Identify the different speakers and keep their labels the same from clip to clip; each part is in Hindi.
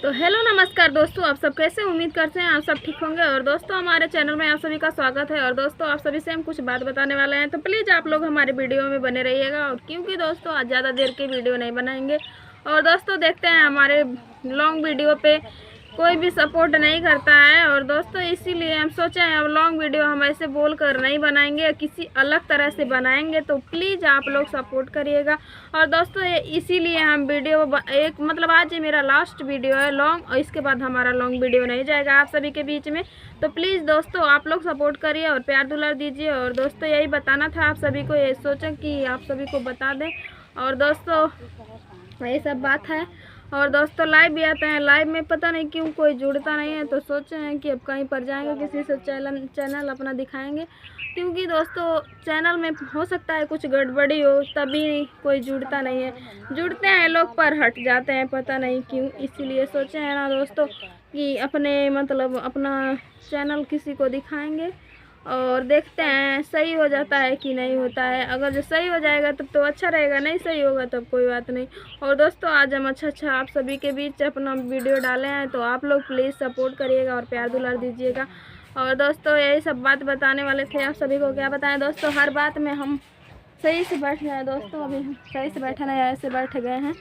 Speaker 1: तो हेलो नमस्कार दोस्तों, आप सब कैसे? उम्मीद करते हैं आप सब ठीक होंगे। और दोस्तों हमारे चैनल में आप सभी का स्वागत है। और दोस्तों आप सभी से हम कुछ बात बताने वाले हैं, तो प्लीज़ आप लोग हमारे वीडियो में बने रहिएगा। और क्योंकि दोस्तों आज ज़्यादा देर की वीडियो नहीं बनाएंगे। और दोस्तों देखते हैं हमारे लॉन्ग वीडियो पे कोई भी सपोर्ट नहीं करता है। और दोस्तों इसीलिए हम सोचे हैं अब लॉन्ग वीडियो हम ऐसे बोल कर नहीं बनाएंगे, किसी अलग तरह से बनाएंगे। तो प्लीज़ आप लोग सपोर्ट करिएगा। और दोस्तों इसीलिए हम वीडियो एक मतलब आज ये मेरा लास्ट वीडियो है लॉन्ग, और इसके बाद हमारा लॉन्ग वीडियो नहीं जाएगा आप सभी के बीच में। तो प्लीज़ दोस्तों आप लोग सपोर्ट करिए और प्यार दुलार दीजिए। और दोस्तों यही बताना था आप सभी को, ये सोचा कि आप सभी को बता दें। और दोस्तों यही सब बात है। और दोस्तों लाइव भी आते हैं, लाइव में पता नहीं क्यों कोई जुड़ता नहीं है। तो सोचे हैं कि अब कहीं पर जाएंगे, किसी से चैनल अपना दिखाएंगे। क्योंकि दोस्तों चैनल में हो सकता है कुछ गड़बड़ी हो, तभी कोई जुड़ता नहीं है। जुड़ते हैं लोग पर हट जाते हैं, पता नहीं क्यों। इसीलिए सोचे हैं ना दोस्तों कि अपने मतलब अपना चैनल किसी को दिखाएंगे और देखते हैं सही हो जाता है कि नहीं होता है। अगर जो सही हो जाएगा तब तो अच्छा रहेगा, नहीं सही होगा तब कोई बात नहीं। और दोस्तों आज हम अच्छा आप सभी के बीच अपना वीडियो डाले हैं, तो आप लोग प्लीज़ सपोर्ट करिएगा और प्यार दुलार दीजिएगा। और दोस्तों यही सब बात बताने वाले थे आप सभी को। क्या बताएं दोस्तों, हर बात में हम सही से बैठ गए दोस्तों। अभी हम सही से बैठे नहीं, ऐसे बैठ गए हैं।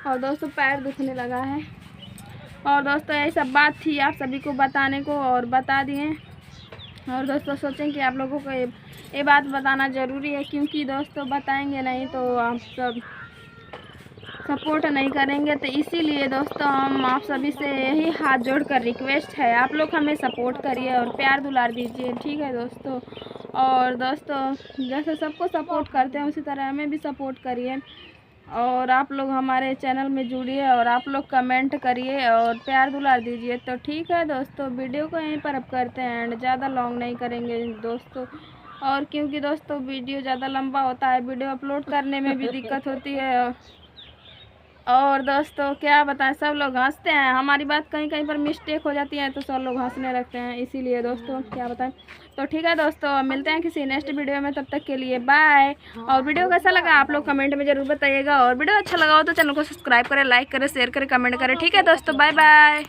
Speaker 1: और दोस्तों पैर दुखने लगा है। और दोस्तों यही सब बात थी आप सभी को बताने को, और बता दिए। और दोस्तों सोचें कि आप लोगों को ये बात बताना ज़रूरी है, क्योंकि दोस्तों बताएंगे नहीं तो आप सब सपोर्ट नहीं करेंगे। तो इसीलिए दोस्तों हम आप सभी से यही हाथ जोड़कर रिक्वेस्ट है, आप लोग हमें सपोर्ट करिए और प्यार दुलार दीजिए, ठीक है दोस्तों। और दोस्तों जैसे सबको सपोर्ट करते हैं उसी तरह हमें भी सपोर्ट करिए। और आप लोग हमारे चैनल में जुड़िए और आप लोग कमेंट करिए और प्यार दुलार दीजिए। तो ठीक है दोस्तों, वीडियो को यहीं पर अब करते हैं एंड ज़्यादा लॉन्ग नहीं करेंगे दोस्तों। और क्योंकि दोस्तों वीडियो ज़्यादा लंबा होता है, वीडियो अपलोड करने में भी दिक्कत होती है। और दोस्तों क्या बताएं, सब लोग हंसते हैं, हमारी बात कहीं कहीं पर मिस्टेक हो जाती है तो सब लोग हंसने लगते हैं। इसीलिए दोस्तों क्या बताएं। तो ठीक है दोस्तों, मिलते हैं किसी नेक्स्ट वीडियो में, तब तक के लिए बाय। और वीडियो कैसा लगा आप लोग कमेंट में ज़रूर बताइएगा। और वीडियो अच्छा लगा हो तो चैनल को सब्सक्राइब करें, लाइक करें, शेयर करें, कमेंट करें। ठीक है दोस्तों, बाय बाय।